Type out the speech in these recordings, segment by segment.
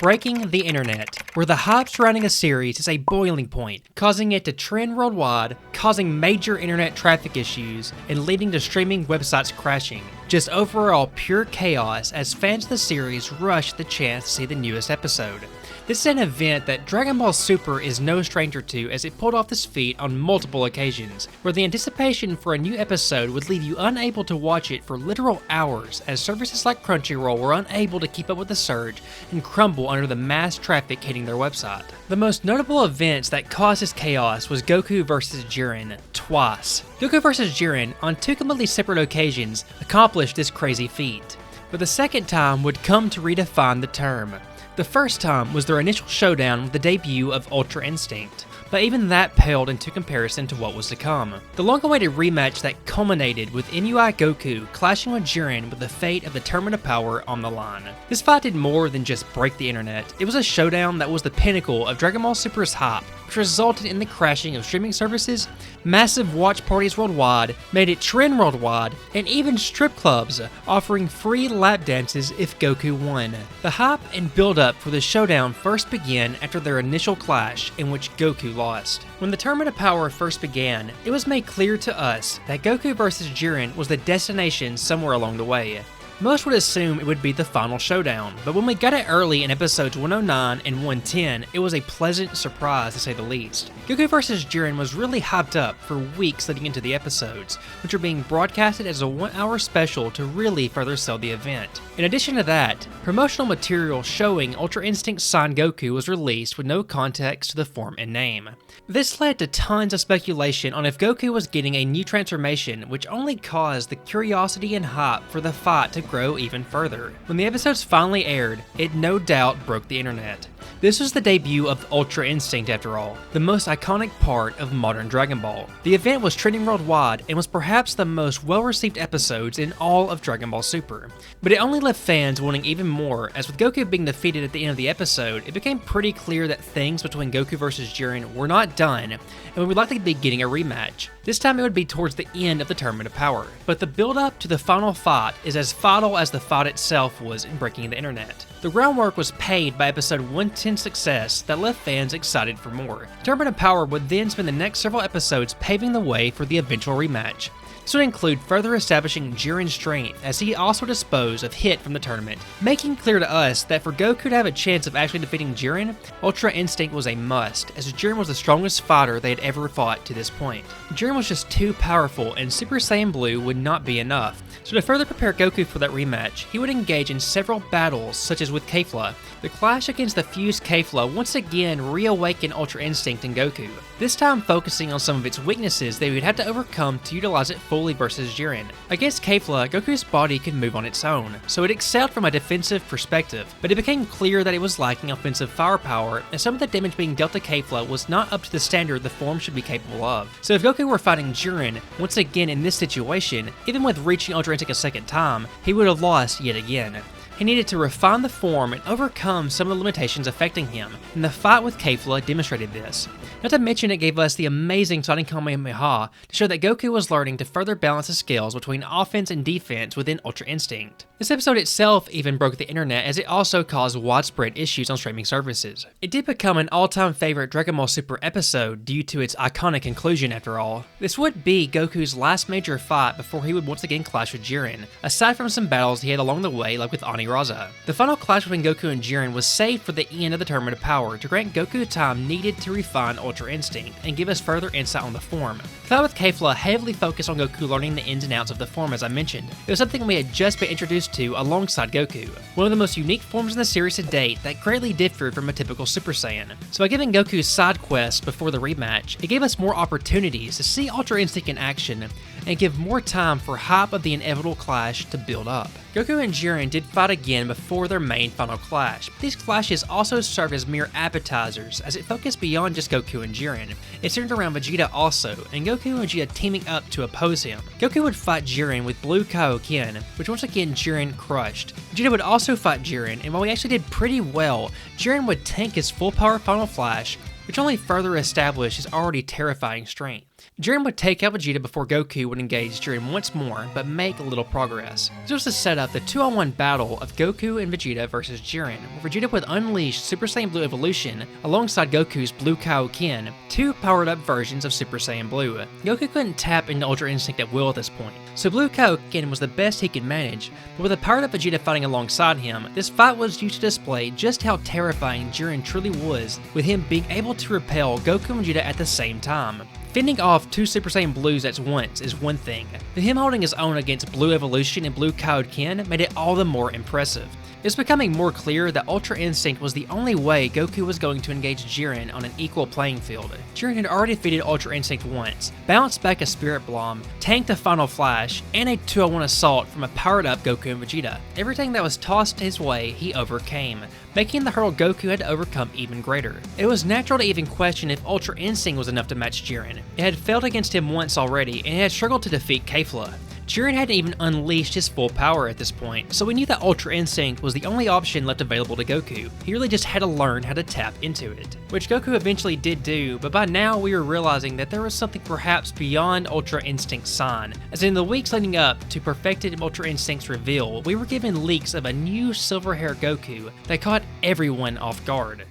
breaking the internet, where the hype surrounding a series is a boiling point, causing it to trend worldwide, causing major internet traffic issues, and leading to streaming websites crashing. Just overall pure chaos as fans of the series rush the chance to see the newest episode. This is an event that Dragon Ball Super is no stranger to, as it pulled off this feat on multiple occasions, where the anticipation for a new episode would leave you unable to watch it for literal hours, as services like Crunchyroll were unable to keep up with the surge and crumble under the mass traffic hitting their website. The most notable events that caused this chaos was Goku vs. Jiren, twice. Goku vs. Jiren, on two completely separate occasions, accomplished this crazy feat, but the second time would come to redefine the term. The first time was their initial showdown with the debut of Ultra Instinct, but even that paled into comparison to what was to come. The long-awaited rematch that culminated with NUI Goku clashing with Jiren with the fate of the Tournament of Power on the line. This fight did more than just break the internet. It was a showdown that was the pinnacle of Dragon Ball Super's hype, which resulted in the crashing of streaming services, massive watch parties worldwide, made it trend worldwide, and even strip clubs offering free lap dances if Goku won. The hype and build-up for the showdown first began after their initial clash, in which Goku lost. When the Tournament of Power first began, it was made clear to us that Goku vs. Jiren was the destination somewhere along the way. Most would assume it would be the final showdown, but when we got it early in episodes 109 and 110, it was a pleasant surprise to say the least. Goku vs. Jiren was really hyped up for weeks leading into the episodes, which are being broadcasted as a 1-hour special to really further sell the event. In addition to that, promotional material showing Ultra Instinct's Son Goku was released with no context to the form and name. This led to tons of speculation on if Goku was getting a new transformation, which only caused the curiosity and hype for the fight to grow even further. When the episodes finally aired, it no doubt broke the internet. This was the debut of Ultra Instinct after all, the most iconic part of modern Dragon Ball. The event was trending worldwide and was perhaps the most well-received episodes in all of Dragon Ball Super. But it only left fans wanting even more, as with Goku being defeated at the end of the episode, it became pretty clear that things between Goku vs. Jiren were not done, and we would likely be getting a rematch. This time it would be towards the end of the Tournament of Power. But the build-up to the final fight is as vital as the fight itself was in breaking the internet. The groundwork was paid by episode 110's success that left fans excited for more. Tournament of Power would then spend the next several episodes paving the way for the eventual rematch. This would include further establishing Jiren's strength as he also disposed of Hit from the tournament, making clear to us that for Goku to have a chance of actually defeating Jiren, Ultra Instinct was a must, as Jiren was the strongest fighter they had ever fought to this point. Jiren was just too powerful, and Super Saiyan Blue would not be enough. So to further prepare Goku for that rematch, he would engage in several battles, such as with Kefla. The clash against the fused Kefla once again reawakened Ultra Instinct in Goku, this time focusing on some of its weaknesses that he would have to overcome to utilize it fully versus Jiren. Against Kefla, Goku's body could move on its own, so it excelled from a defensive perspective, but it became clear that it was lacking offensive firepower, and some of the damage being dealt to Kefla was not up to the standard the form should be capable of. So if Goku were fighting Jiren, once again in this situation, even with reaching Ultra Instinct a second time, he would have lost yet again. He needed to refine the form and overcome some of the limitations affecting him, and the fight with Kefla demonstrated this. Not to mention it gave us the amazing Sonic Kamehameha to show that Goku was learning to further balance the scales between offense and defense within Ultra Instinct. This episode itself even broke the internet, as it also caused widespread issues on streaming services. It did become an all-time favorite Dragon Ball Super episode due to its iconic conclusion after all. This would be Goku's last major fight before he would once again clash with Jiren, aside from some battles he had along the way like with Ani Raza. The final clash between Goku and Jiren was saved for the end of the Tournament of Power to grant Goku the time needed to refine Ultra Instinct and give us further insight on the form. The fight with Kefla heavily focused on Goku learning the ins and outs of the form, as I mentioned. It was something we had just been introduced to alongside Goku, one of the most unique forms in the series to date that greatly differed from a typical Super Saiyan. So by giving Goku side quests before the rematch, it gave us more opportunities to see Ultra Instinct in action and give more time for hype of the inevitable clash to build up. Goku and Jiren did fight again before their main final clash, but these clashes also served as mere appetizers, as it focused beyond just Goku and Jiren. It centered around Vegeta also, and Goku and Vegeta teaming up to oppose him. Goku would fight Jiren with Blue Kaioken, which once again Jiren crushed. Vegeta would also fight Jiren, and while he actually did pretty well, Jiren would tank his full power final flash, which only further established his already terrifying strength. Jiren would take out Vegeta before Goku would engage Jiren once more, but make little progress. This was to set up the 2-on-1 battle of Goku and Vegeta versus Jiren, where Vegeta would unleash Super Saiyan Blue Evolution alongside Goku's Blue Kaioken, two powered-up versions of Super Saiyan Blue. Goku couldn't tap into Ultra Instinct at will at this point, so Blue Kaioken was the best he could manage, but with a powered-up Vegeta fighting alongside him, this fight was used to display just how terrifying Jiren truly was, with him being able to repel Goku and Vegeta at the same time. Fending off two Super Saiyan Blues at once is one thing, but him holding his own against Blue Evolution and Blue Kaioken made it all the more impressive. It's becoming more clear that Ultra Instinct was the only way Goku was going to engage Jiren on an equal playing field. Jiren had already defeated Ultra Instinct once, bounced back a Spirit Bomb, tanked a Final Flash, and a 2-on-1 assault from a powered-up Goku and Vegeta. Everything that was tossed his way, he overcame, making the hurdle Goku had to overcome even greater. It was natural to even question if Ultra Instinct was enough to match Jiren. It had failed against him once already, and it had struggled to defeat Kefla. Jiren hadn't even unleashed his full power at this point, so we knew that Ultra Instinct was the only option left available to Goku. He really just had to learn how to tap into it, which Goku eventually did do, but by now we were realizing that there was something perhaps beyond Ultra Instinct's sign, as in the weeks leading up to perfected Ultra Instinct's reveal, we were given leaks of a new silver-haired Goku that caught everyone off guard.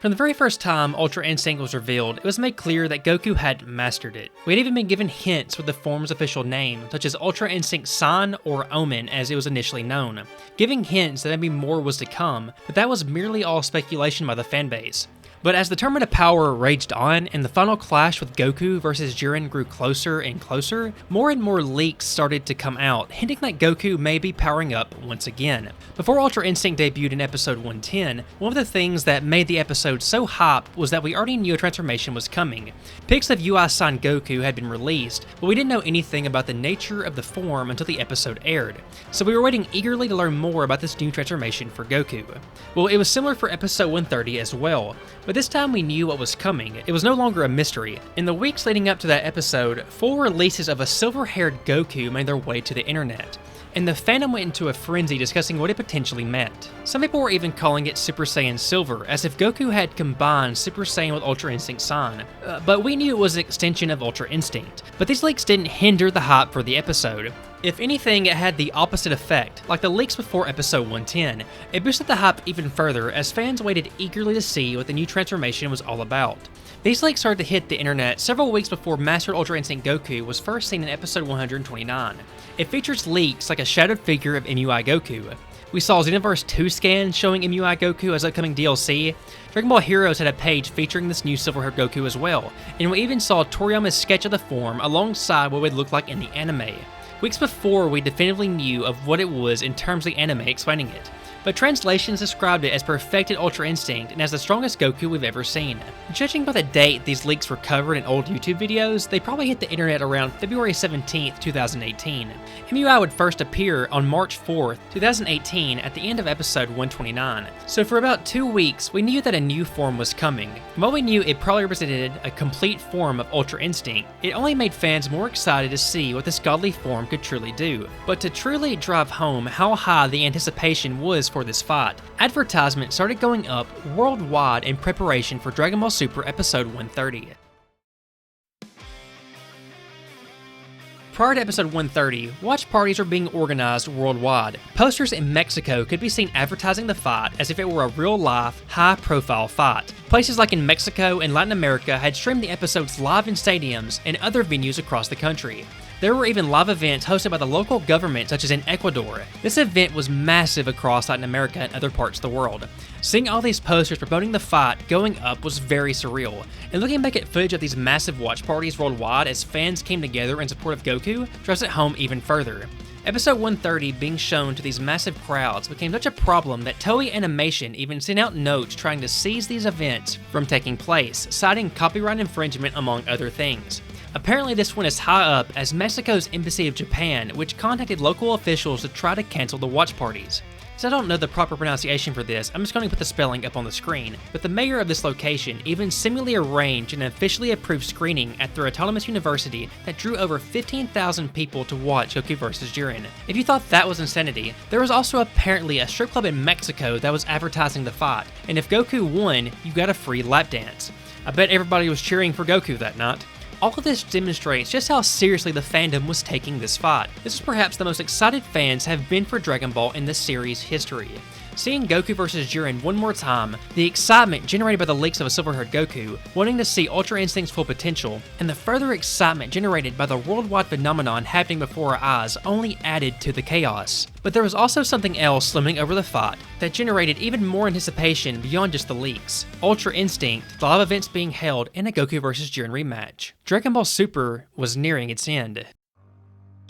From the very first time Ultra Instinct was revealed, it was made clear that Goku had mastered it. We had even been given hints with the form's official name, such as Ultra Instinct Sign or Omen as it was initially known, giving hints that maybe more was to come, but that was merely all speculation by the fanbase. But as the tournament of power raged on and the final clash with Goku versus Jiren grew closer and closer, more and more leaks started to come out, hinting that Goku may be powering up once again. Before Ultra Instinct debuted in episode 110, one of the things that made the episode so hyped was that we already knew a transformation was coming. Pics of UI Sign Goku had been released, but we didn't know anything about the nature of the form until the episode aired, so we were waiting eagerly to learn more about this new transformation for Goku. Well, it was similar for episode 130 as well, but this time we knew what was coming. It was no longer a mystery. In the weeks leading up to that episode, full releases of a silver-haired Goku made their way to the internet, and the fandom went into a frenzy discussing what it potentially meant. Some people were even calling it Super Saiyan Silver, as if Goku had combined Super Saiyan with Ultra Instinct Sign, but we knew it was an extension of Ultra Instinct. But these leaks didn't hinder the hype for the episode. If anything, it had the opposite effect. Like the leaks before episode 110, it boosted the hype even further as fans waited eagerly to see what the new transformation was all about. These leaks started to hit the internet several weeks before Mastered Ultra Instinct Goku was first seen in episode 129. It features leaks like a shadowed figure of MUI Goku. We saw Xenoverse 2 scans showing MUI Goku as upcoming DLC. Dragon Ball Heroes had a page featuring this new silver-haired Goku as well, and we even saw Toriyama's sketch of the form alongside what it would look like in the anime. Weeks before, we definitively knew of what it was in terms of the anime explaining it, but translations described it as perfected Ultra Instinct and as the strongest Goku we've ever seen. Judging by the date these leaks were covered in old YouTube videos, they probably hit the internet around February 17th, 2018. MUI would first appear on March 4th, 2018 at the end of episode 129. So for about 2 weeks, we knew that a new form was coming. And while we knew it probably represented a complete form of Ultra Instinct, it only made fans more excited to see what this godly form could truly do. But to truly drive home how high the anticipation was for this fight, advertisements started going up worldwide in preparation for Dragon Ball Super episode 130. Prior to episode 130, watch parties were being organized worldwide. Posters in Mexico could be seen advertising the fight as if it were a real-life, high-profile fight. Places like in Mexico and Latin America had streamed the episodes live in stadiums and other venues across the country. There were even live events hosted by the local government, such as in Ecuador. This event was massive across Latin America and other parts of the world. Seeing all these posters promoting the fight going up was very surreal, and looking back at footage of these massive watch parties worldwide as fans came together in support of Goku drives it home even further. Episode 130 being shown to these massive crowds became such a problem that Toei Animation even sent out notes trying to seize these events from taking place, citing copyright infringement among other things. Apparently this went as high up as Mexico's Embassy of Japan, which contacted local officials to try to cancel the watch parties. So I don't know the proper pronunciation for this, I'm just going to put the spelling up on the screen, but the mayor of this location even seemingly arranged an officially approved screening at their autonomous university that drew over 15,000 people to watch Goku vs. Jiren. If you thought that was insanity, there was also apparently a strip club in Mexico that was advertising the fight, and if Goku won, you got a free lap dance. I bet everybody was cheering for Goku that night. All of this demonstrates just how seriously the fandom was taking this fight. This is perhaps the most excited fans have been for Dragon Ball in the series' history. Seeing Goku vs. Jiren one more time, the excitement generated by the leaks of a silver-haired Goku, wanting to see Ultra Instinct's full potential, and the further excitement generated by the worldwide phenomenon happening before our eyes only added to the chaos. But there was also something else looming over the fight that generated even more anticipation beyond just the leaks. Ultra Instinct, the live events being held in a Goku vs. Jiren rematch. Dragon Ball Super was nearing its end.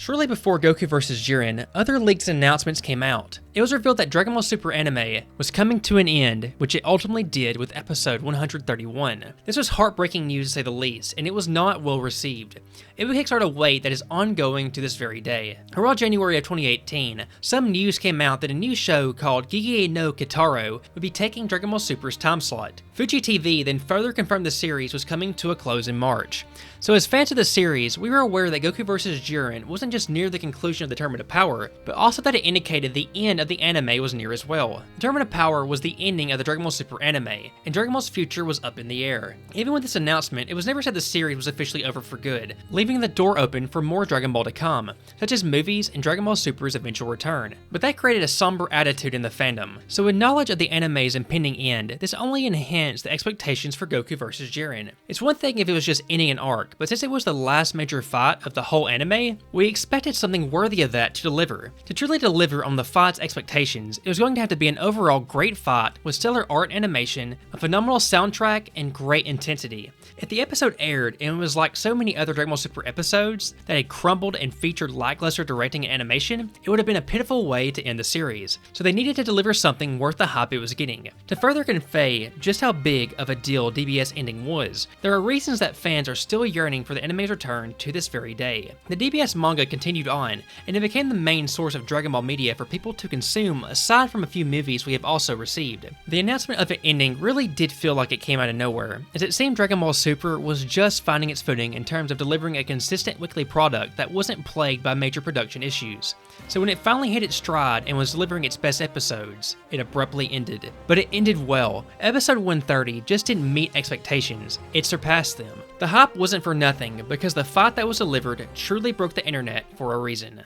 Shortly before Goku vs. Jiren, other leaks and announcements came out. It was revealed that Dragon Ball Super anime was coming to an end, which it ultimately did with episode 131. This was heartbreaking news to say the least, and it was not well received. It would kickstart a wait that is ongoing to this very day. Around January of 2018, some news came out that a new show called Gege no Kitaro would be taking Dragon Ball Super's time slot. Fuji TV then further confirmed the series was coming to a close in March. So as fans of the series, we were aware that Goku vs. Jiren wasn't just near the conclusion of the Tournament of Power, but also that it indicated the end of the anime was near as well. The Tournament of Power was the ending of the Dragon Ball Super anime, and Dragon Ball's future was up in the air. Even with this announcement, it was never said the series was officially over for good, leaving the door open for more Dragon Ball to come, such as movies and Dragon Ball Super's eventual return. But that created a somber attitude in the fandom, so with knowledge of the anime's impending end, this only enhanced the expectations for Goku vs. Jiren. It's one thing if it was just ending an arc, but since it was the last major fight of the whole anime, we expected something worthy of that to deliver. To truly deliver on the fight's expectations, it was going to have to be an overall great fight with stellar art animation, a phenomenal soundtrack, and great intensity. If the episode aired and it was like so many other Dragon Ball Super episodes that had crumbled and featured lackluster directing and animation, it would have been a pitiful way to end the series. So they needed to deliver something worth the hype it was getting. To further convey just how big of a deal DBS ending was, there are reasons that fans are still yearning for the anime's return to this very day. The DBS manga continued on, and it became the main source of Dragon Ball media for people to consume aside from a few movies we have also received. The announcement of it ending really did feel like it came out of nowhere, as it seemed Dragon Ball Super was just finding its footing in terms of delivering a consistent weekly product that wasn't plagued by major production issues. So when it finally hit its stride and was delivering its best episodes, it abruptly ended. But it ended well. Episode 130 just didn't meet expectations, it surpassed them. The hype wasn't for nothing, because the fight that was delivered truly broke the internet for a reason.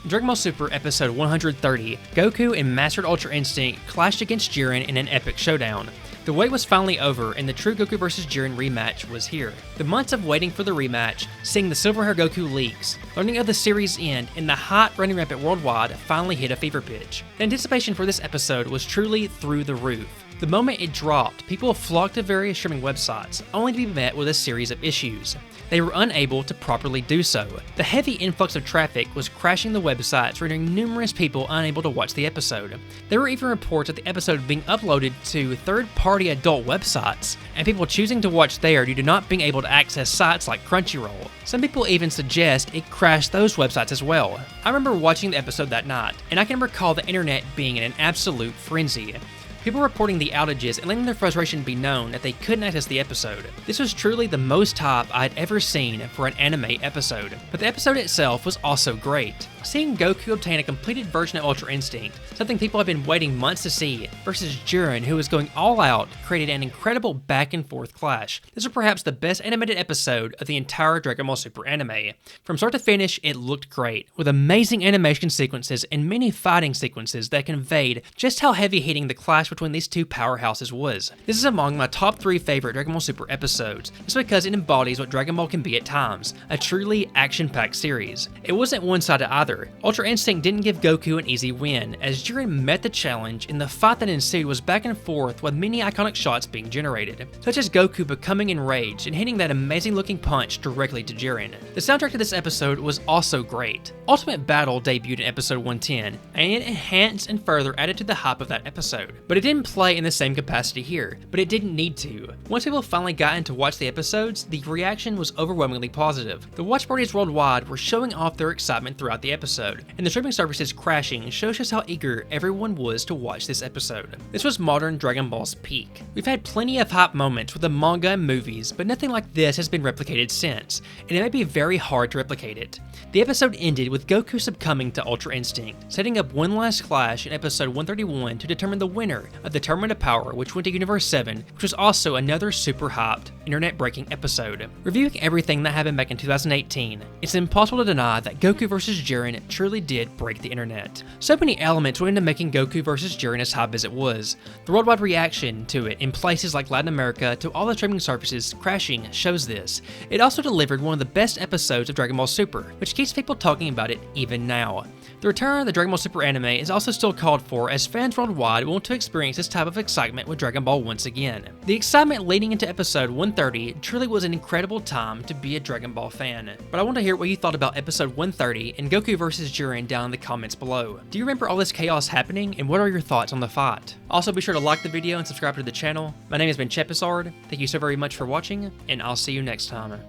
Dragon Ball Super Episode 130, Goku and Mastered Ultra Instinct clashed against Jiren in an epic showdown. The wait was finally over, and the true Goku vs. Jiren rematch was here. The months of waiting for the rematch, seeing the Silver Hair Goku leaks, learning of the series' end, and the hype running rampant worldwide finally hit a fever pitch. The anticipation for this episode was truly through the roof. The moment it dropped, people flocked to various streaming websites, only to be met with a series of issues. They were unable to properly do so. The heavy influx of traffic was crashing the websites, rendering numerous people unable to watch the episode. There were even reports of the episode being uploaded to third-party adult websites, and people choosing to watch there due to not being able to access sites like Crunchyroll. Some people even suggest it crashed those websites as well. I remember watching the episode that night, and I can recall the internet being in an absolute frenzy. People reporting the outages and letting their frustration be known that they couldn't access the episode. This was truly the most hype I'd ever seen for an anime episode. But the episode itself was also great. Seeing Goku obtain a completed version of Ultra Instinct, something people have been waiting months to see, versus Jiren, who was going all out, created an incredible back and forth clash. This was perhaps the best animated episode of the entire Dragon Ball Super anime. From start to finish, it looked great, with amazing animation sequences and many fighting sequences that conveyed just how heavy-hitting the clash between these two powerhouses was. This is among my top 3 favorite Dragon Ball Super episodes, just because it embodies what Dragon Ball can be at times, a truly action-packed series. It wasn't one-sided either. Ultra Instinct didn't give Goku an easy win, as Jiren met the challenge, and the fight that ensued was back and forth with many iconic shots being generated, such as Goku becoming enraged and hitting that amazing-looking punch directly to Jiren. The soundtrack to this episode was also great. Ultimate Battle debuted in episode 110, and it enhanced and further added to the hype of that episode. But it didn't play in the same capacity here, but it didn't need to. Once people finally got in to watch the episodes, the reaction was overwhelmingly positive. The watch parties worldwide were showing off their excitement throughout the episode. episode, and the streaming services crashing shows us how eager everyone was to watch this episode. This was modern Dragon Ball's peak. We've had plenty of hype moments with the manga and movies, but nothing like this has been replicated since, and it may be very hard to replicate it. The episode ended with Goku succumbing to Ultra Instinct, setting up one last clash in episode 131 to determine the winner of the Tournament of Power, which went to Universe 7, which was also another super hyped, internet-breaking episode. Reviewing everything that happened back in 2018, it's impossible to deny that Goku vs. Jiren truly did break the internet. So many elements went into making Goku vs. Jiren as hype as it was. The worldwide reaction to it in places like Latin America to all the streaming services crashing shows this. It also delivered one of the best episodes of Dragon Ball Super, which keeps people talking about it even now. The return of the Dragon Ball Super anime is also still called for, as fans worldwide want to experience this type of excitement with Dragon Ball once again. The excitement leading into episode 130 truly was an incredible time to be a Dragon Ball fan. But I want to hear what you thought about episode 130 and Goku vs. Jiren down in the comments below. Do you remember all this chaos happening, and what are your thoughts on the fight? Also, be sure to like the video and subscribe to the channel. My name has been Chepisard. Thank you so very much for watching, and I'll see you next time.